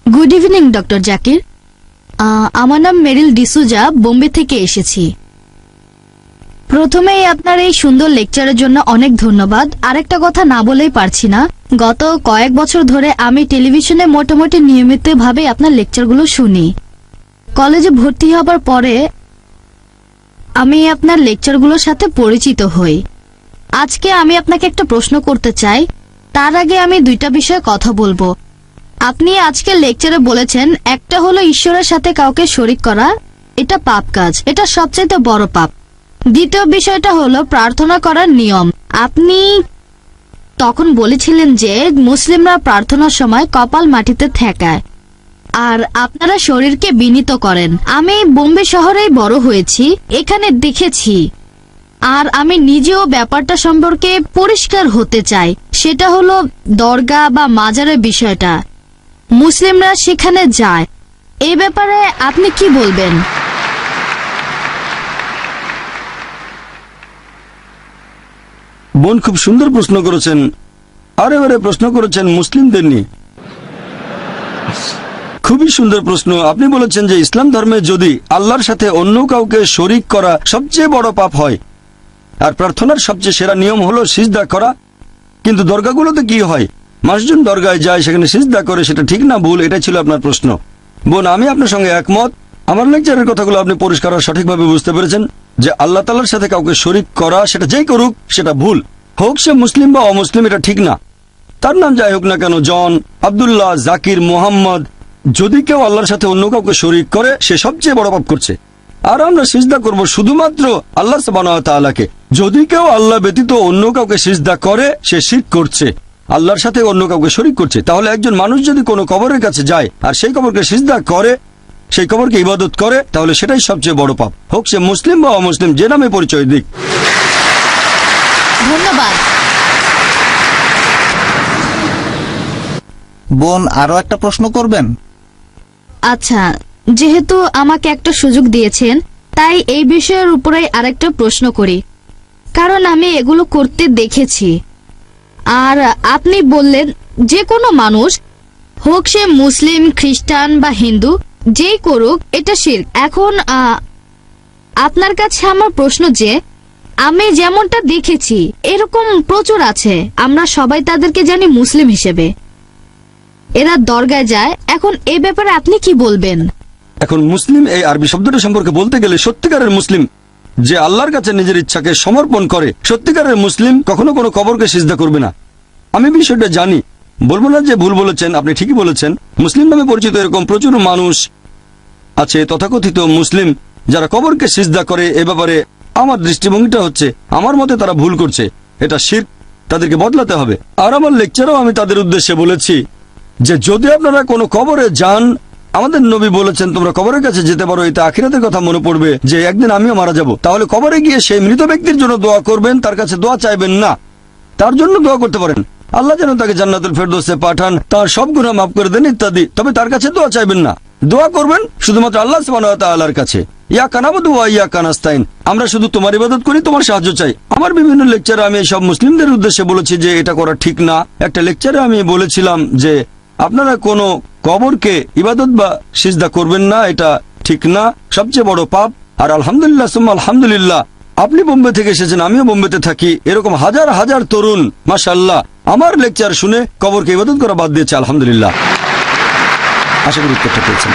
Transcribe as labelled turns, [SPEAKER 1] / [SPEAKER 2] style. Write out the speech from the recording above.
[SPEAKER 1] Good evening doctor Zakir. আমার নাম মেরিল ডিসুজা, বোম্বে থেকে এসেছি। প্রথমেই আপনার এই সুন্দর লেকচারের জন্য অনেক ধন্যবাদ। আরেকটা কথা না বলেই পারছি না, গত কয়েক বছর ধরে আমি টেলিভিশনে মোটামুটি নিয়মিতভাবে আপনার লেকচারগুলো শুনি। কলেজে ভর্তি হবার পরে আমি আপনার লেকচারগুলোর সাথে পরিচিত হই। আজকে আমি আপনাকে একটা প্রশ্ন করতে চাই। তার আগে আমি দুইটা বিষয়ে কথা বলবো। আপনি আজকে লেকচারে বলেছেন, একটা হলো ঈশ্বরের সাথে কাউকে শরিক করা, এটা পাপ কাজ, এটা সবচেয়ে বড় পাপ। দ্বিতীয় বিষয়টা হলো প্রার্থনা করার নিয়ম। আপনি তখন বলেছিলেন যে মুসলিমরা প্রার্থনার সময় কপাল মাটিতে ঠেকায় আর আপনারা শরীরকে বিনীত করেন। আমি বোম্বে শহরেই বড় হয়েছি, এখানে দেখেছি, আর আমি নিজেও ব্যাপারটা সম্পর্কে পরিষ্কার হতে চাই। সেটা হলো দরগা বা মাজারের বিষয়টা। মুসলিমরা সেখানে যায়, এই ব্যাপারে আপনি কি বলবেন?
[SPEAKER 2] বোন খুব সুন্দর প্রশ্ন করেছেন, আর এবারে প্রশ্ন করেছেন মুসলিমদের নিয়ে। খুবই সুন্দর প্রশ্ন। আপনি বলেছেন যে ইসলাম ধর্মে যদি আল্লাহর সাথে অন্য কাউকে শরিক করা সবচেয়ে বড় পাপ হয়, আর প্রার্থনার সবচেয়ে সেরা নিয়ম হলো সিজদা করা, কিন্তু দরগাগুলোতে কি হয়? মানুষজন দরগায় যায়, সেখানে সিজদা করে, সেটা ঠিক না ভুল? এটা ছিল আপনার প্রশ্ন। বোন, আমি আপনার সঙ্গে একমত। আমার লেকচারের কথাগুলো আপনি পরিষ্কার আর সঠিকভাবে বুঝতে পেরেছেন যে আল্লাহ তাআলার সাথে কাউকে শরিক করা, সেটা যেই করুক সেটা ভুল, হোক সে মুসলিম বা অমুসলিম, এটা ঠিক না। তার নাম যাই হোক না কেন, জন, আব্দুল্লাহ, জাকির, মোহাম্মদ, যদি কেউ আল্লাহর সাথে অন্য কাউকে শরিক করে সে সবচেয়ে বড় পাপ করছে। আর আমরা সিজদা করব শুধুমাত্র আল্লাহ সুবহানাহু ওয়া তাআলাকে। যদি কেউ আল্লাহ ব্যতীত অন্য কাউকে সিজদা করে সে শিরক করছে, আল্লাহর সাথে অন্য কাউকে শরিক করছে। তাহলে একজন মানুষ যদি কোনো কবরের কাছে যায় আর সেই কবরকে সিজদা করে, সেই কবরকে ইবাদত করে, তাহলে সেটাই সবচেয়ে বড় পাপ, হোক সে মুসলিম বা অমুসলিম, যে নামে পরিচয় দিক।
[SPEAKER 1] ধন্যবাদ।
[SPEAKER 3] বোন, আরো একটা প্রশ্ন করবেন?
[SPEAKER 1] আচ্ছা, যেহেতু আমাকে একটা সুযোগ দিয়েছেন, তাই এই বিষয়ের উপরে আরেকটা প্রশ্ন করি, কারণ আমি এগুলো করতে দেখেছি। আর আপনি বললেন যে কোনো মানুষ, হোক সে মুসলিম, খ্রিস্টান বা হিন্দু, যেই করুক এটা শিরক। এখন আপনার কাছে আমার প্রশ্ন যে আমি যেমনটা দেখেছি এরকম প্রচুর আছে, আমরা সবাই তাদেরকে জানি মুসলিম হিসেবে, এরা দরগায় যায়। এখন এই ব্যাপারে আপনি কি বলবেন?
[SPEAKER 2] এখন মুসলিম এই আরবি শব্দটা সম্পর্কে বলতে গেলে সত্যিকারের মুসলিম যে আল্লাহর কাছে নিজের ইচ্ছাকে সমর্পণ করে, সত্যিকারের মুসলিম কখনো কোনো কবরকে সিজদা করবে না। আমি বিষয়টা জানি, বলবো না যে ভুল বলেছেন, আপনি ঠিকই বলেছেন। মুসলিম নামে পরিচিত এরকম প্রচুর মানুষ আছে তথাকথিত মুসলিম যারা কবরকে সিজদা করে। এ ব্যাপারে আমার দৃষ্টিভঙ্গিটা হচ্ছে, আমার মতে তারা ভুল করছে, এটা শিরক, তাদেরকে বদলাতে হবে। আর আমার লেকচারেও আমি তাদের উদ্দেশ্যে বলেছি যে যদি আপনারা কোনো কবরে যান, আমাদের নবী বলেছেন তোমরা কবরের কাছে যেতে পারো, এতে আখিরাতের কথা মনে পড়বে যে একদিন আমিও মারা যাব। তাহলে কবরে গিয়ে সেই মৃত ব্যক্তির জন্য দোয়া করবেন, তার কাছে দোয়া চাইবেন না, তার জন্য দোয়া করতে পারেন আল্লাহ যেন তাকে জান্নাতুল ফেরদৌসে পাঠান, তার সব গুনাহ মাফ করে দেন ইত্যাদি। তবে তার কাছে দোয়া চাইবেন না, দোয়া করবেন শুধুমাত্র আল্লাহ সুবহানাহু ওয়া তাআলার কাছে। ইয়াকা নাবুদু ওয়া ইয়াকা নাস্তাইন, আমরা শুধু তোমার ইবাদত করি, তোমার সাহায্য চাই। আমার বিভিন্ন লেকচারে আমি সব মুসলিমদের উদ্দেশ্যে বলেছি যে এটা করা ঠিক না। একটা লেকচারে আমি বলেছিলাম যে আপনারা কোনো কবরকে ইবাদত বা সিজদা করবেন না, এটা ঠিক না, সবচেয়ে বড় পাপ। আর আলহামদুলিল্লাহ সুম্মা আলহামদুলিল্লাহ, আপনি বোম্বে থেকে এসেছেন, আমিও বোম্বেতে থাকি, এরকম হাজার হাজার তরুণ মাশাআল্লাহ আমার লেকচার শুনে কবরকে ইবাদত করা বাদ দিয়েছে, আলহামদুলিল্লাহ। আশা করি উত্তরটা পেয়েছেন।